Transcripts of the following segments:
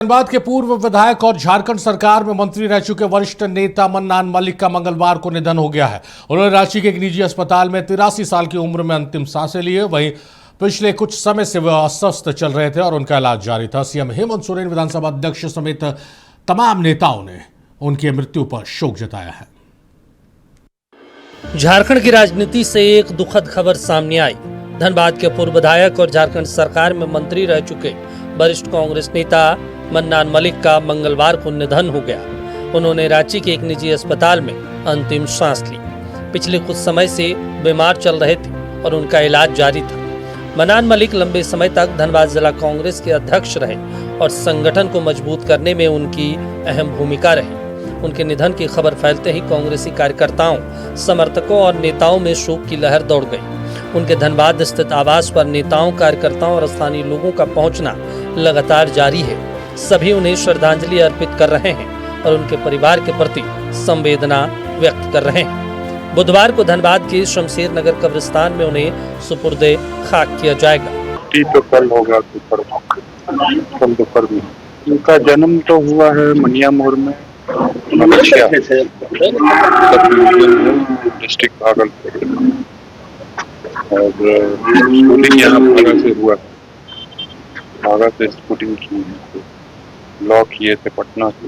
धनबाद के पूर्व विधायक और झारखंड सरकार में मंत्री रह चुके वरिष्ठ नेता मन्नान मलिक का मंगलवार को निधन हो गया है। उन्होंने रांची के एक निजी अस्पताल में 83 साल की उम्र में अंतिम सांसें लिए। वहीं पिछले कुछ समय से वे अस्वस्थ चल रहे थे और उनका इलाज जारी था। सीएम हेमंत सोरेन, विधानसभा अध्यक्ष समेत तमाम नेताओं ने उनकी मृत्यु पर शोक जताया है। झारखंड की राजनीति से एक दुखद खबर सामने आई। धनबाद के पूर्व विधायक और झारखंड सरकार में मंत्री रह चुके वरिष्ठ कांग्रेस नेता मन्नान मलिक का मंगलवार को निधन हो गया। उन्होंने रांची के एक निजी अस्पताल में अंतिम सांस ली। पिछले कुछ समय से बीमार चल रहे थे और उनका इलाज जारी था। मन्नान मलिक लंबे समय तक धनबाद जिला कांग्रेस के अध्यक्ष रहे और संगठन को मजबूत करने में उनकी अहम भूमिका रही। उनके निधन की खबर फैलते ही कांग्रेसी कार्यकर्ताओं, समर्थकों और नेताओं में शोक की लहर दौड़ गई। उनके धनबाद स्थित आवास पर नेताओं, कार्यकर्ताओं और स्थानीय लोगों का पहुंचना लगातार जारी है। सभी उन्हें श्रद्धांजलि अर्पित कर रहे हैं और उनके परिवार के प्रति संवेदना व्यक्त कर रहे हैं। बुधवार को धनबाद के शमशेर नगर कब्रिस्तान में उन्हें सुपुर्दे खाक किया जाएगा। तो कल होगा कल दोपहर में। उनका जन्म तो हुआ है मनिया मोड़ में, डिस्ट्रिक्ट भागलपुर, और स्कूलिंग यहाँ भागा से हुआ। भागा से स्कूलिंग की, लॉ किए थे पटना से।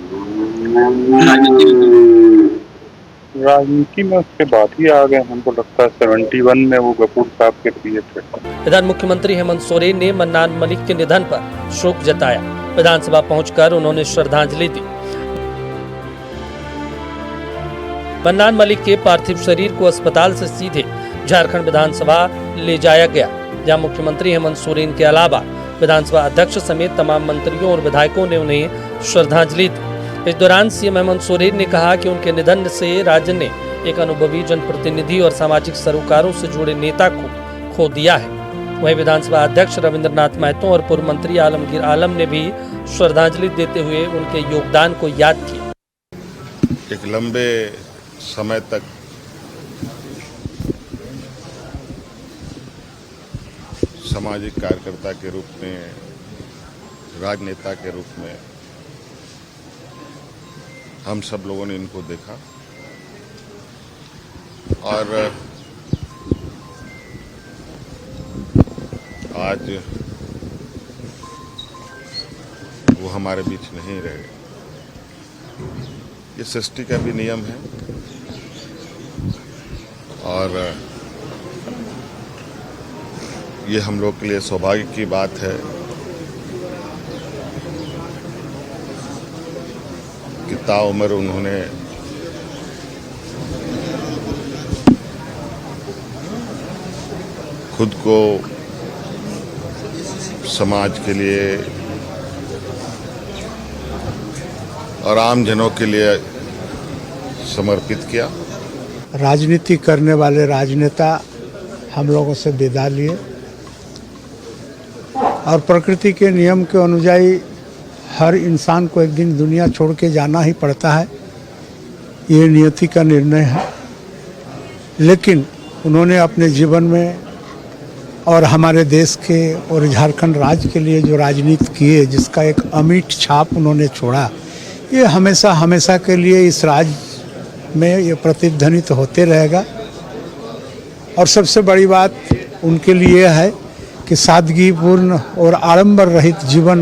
राजनीति में उसके बाद ही आ गए। हमको लगता है 71 में वो गफूर साहब के पीए थे। इधर मुख्यमंत्री हेमंत सोरेन ने मन्नान मलिक के निधन पर शोक जताया। विधानसभा पहुंचकर उन्होंने श्रद्धांजलि दी। मन्नान मलिक के पार्थिव शरीर को अस्पताल से सीधे झारखंड विधानसभा ले जाया गया, जहां मुख्यमंत्री हेमंत सोरेन के अलावा विधानसभा अध्यक्ष समेत तमाम मंत्रियों और विधायकों ने उन्हें श्रद्धांजलि दी। इस दौरान सीएम हेमंत सोरेन ने कहा कि उनके निधन से राज्य ने एक अनुभवी जनप्रतिनिधि और सामाजिक सरोकारों से जुड़े नेता को खो दिया है। वहीं विधानसभा अध्यक्ष रविंद्रनाथ महतो और पूर्व मंत्री आलमगीर आलम ने भी श्रद्धांजलि देते हुए उनके योगदान को याद किया। एक लंबे समय तक सामाजिक कार्यकर्ता के रूप में, राजनेता के रूप में हम सब लोगों ने इनको देखा और आज वो हमारे बीच नहीं रहे। ये सृष्टि का भी नियम है और ये हम लोग के लिए सौभाग्य की बात है कि ताउम्र उन्होंने खुद को समाज के लिए और आम जनों के लिए समर्पित किया। राजनीति करने वाले राजनेता हम लोगों से विदा लिए और प्रकृति के नियम के अनुयायी हर इंसान को एक दिन दुनिया छोड़ के जाना ही पड़ता है। ये नियति का निर्णय है, लेकिन उन्होंने अपने जीवन में और हमारे देश के और झारखंड राज्य के लिए जो राजनीति किए, जिसका एक अमिट छाप उन्होंने छोड़ा, ये हमेशा हमेशा के लिए इस राज्य में ये प्रतिध्वनित होते रहेगा। और सबसे बड़ी बात उनके लिए है कि सादगीपूर्ण और आडंबर रहित जीवन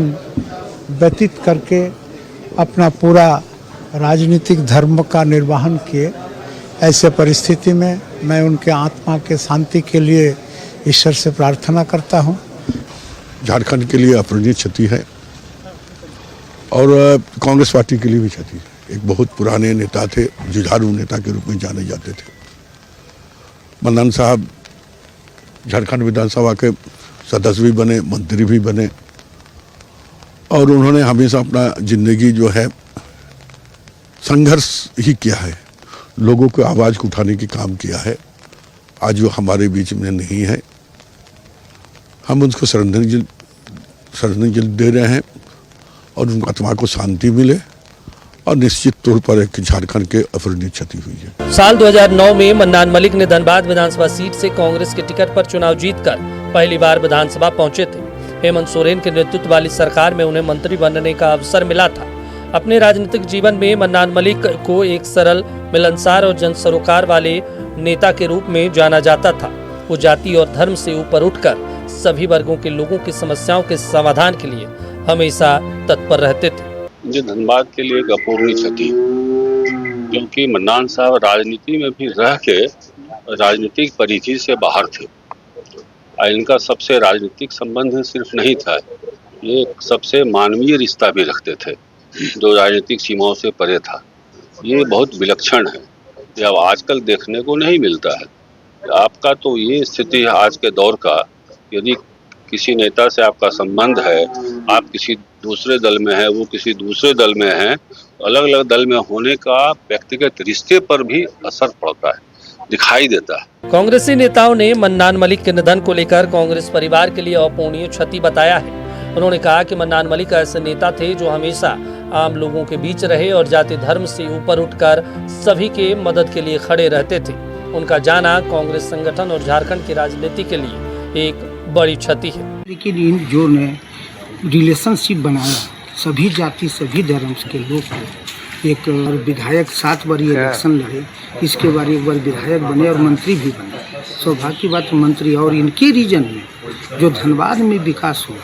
व्यतीत करके अपना पूरा राजनीतिक धर्म का निर्वहन किए। ऐसे परिस्थिति में मैं उनके आत्मा के शांति के लिए ईश्वर से प्रार्थना करता हूं। झारखंड के लिए अपूरणीय क्षति है और कांग्रेस पार्टी के लिए भी क्षति है। एक बहुत पुराने नेता थे, जुझारू नेता के रूप में जाने जाते थे। मन्नान साहब झारखंड विधानसभा के सदस्य भी बने, मंत्री भी बने और उन्होंने हमेशा अपना जिंदगी जो है संघर्ष ही किया है, लोगों को आवाज़ को उठाने की काम किया है। आज वो हमारे बीच में नहीं है। हम उनको श्रद्धांजलि दे रहे हैं और उनकी आत्मा को शांति मिले और निश्चित तौर पर एक झारखंड के अपूरणीय क्षति हुई है। साल 2009 में मन्नान मलिक ने धनबाद विधानसभा सीट से कांग्रेस के टिकट पर चुनाव जीतकर पहली बार विधानसभा पहुंचे थे। हेमंत सोरेन के नेतृत्व वाली सरकार में उन्हें मंत्री बनने का अवसर मिला था। अपने राजनीतिक जीवन में मन्नान मलिक को एक सरल, मिलनसार और जनसरोकार वाले नेता के रूप में जाना जाता था। वो जाति और धर्म से ऊपर उठकर सभी वर्गों के लोगों की समस्याओं के समाधान के लिए हमेशा तत्पर रहते थे। मुझे धनबाद के लिए एक अपूर्णीय क्षति, क्योंकि मन्नान साहब राजनीति में भी रह के राजनीतिक परिधि से बाहर थे। इनका सबसे राजनीतिक संबंध सिर्फ नहीं था, ये सबसे मानवीय रिश्ता भी रखते थे जो राजनीतिक सीमाओं से परे था। ये बहुत विलक्षण है, ये अब आजकल देखने को नहीं मिलता है। आपका तो ये स्थिति है आज के दौर का, यदि किसी नेता से आपका संबंध है, आप किसी दूसरे दल में है, वो किसी दूसरे दल में है, अलग अलग दल में होने का व्यक्तिगत रिश्ते पर भी असर पड़ता है, दिखाई देता है। कांग्रेसी नेताओं ने मन्नान मलिक के निधन को लेकर कांग्रेस परिवार के लिए अपूर्णीय क्षति बताया है। उन्होंने कहा कि मन्नान मलिक ऐसे नेता थे जो हमेशा आम लोगों के बीच रहे और जाति धर्म से ऊपर उठकर सभी के मदद के लिए खड़े रहते थे। उनका जाना कांग्रेस संगठन और झारखंड की राजनीति के लिए एक बड़ी क्षति है। लेकिन इन जो ने रिलेशनशिप बनाया सभी जाति सभी धर्म के लोग को, एक विधायक 7 बार इलेक्शन लड़े, इसके बाद एक बार विधायक बने और मंत्री भी बने। सौभाग्य की बात मंत्री, और इनके रीजन में जो धनबाद में विकास हुआ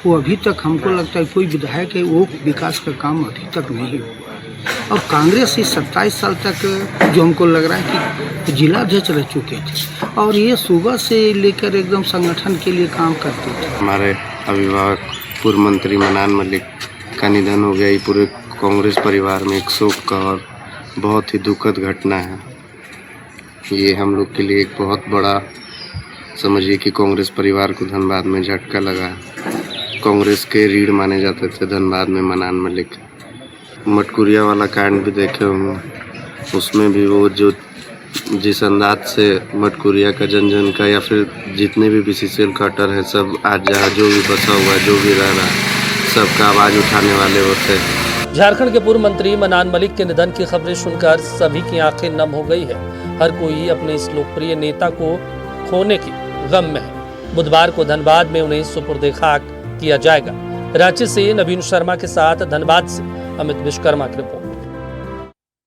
वो अभी तक हमको लगता है कोई विधायक है वो विकास का काम अभी तक नहीं हुआ। और कांग्रेस इस 27 साल तक जो हमको लग रहा है कि जिला अध्यक्ष रह चुके थे और ये सुबह से लेकर एकदम संगठन के लिए काम करते थे। हमारे अभिभावक पूर्व मंत्री मन्नान मलिक का निधन हो गया। ये पूरे कांग्रेस परिवार में एक शोक का और बहुत ही दुखद घटना है। ये हम लोग के लिए एक बहुत बड़ा, समझिए कि कांग्रेस परिवार को धनबाद में झटका लगा। कांग्रेस के रीढ़ माने जाते थे धनबाद में मन्नान मलिक। मटकुरिया वाला कांड भी देखे होंगे, उसमें भी वो जो जिस अंदाज से मटकुरिया का जन का या फिर जितने भी बीसीसीएल कटर हैं सब आज जहाँ जो भी बसा हुआ है, जो भी रह रहा है, सबका आवाज़ उठाने वाले होते हैं। झारखंड के पूर्व मंत्री मन्नान मलिक के निधन की खबरें सुनकर सभी की आंखें नम हो गई है। हर कोई अपने इस लोकप्रिय नेता को खोने के गम में है। बुधवार को धनबाद में उन्हें सुपुर्द खाक किया जाएगा। रांची से नवीन शर्मा के साथ धनबाद से अमित विश्वकर्मा की रिपोर्ट।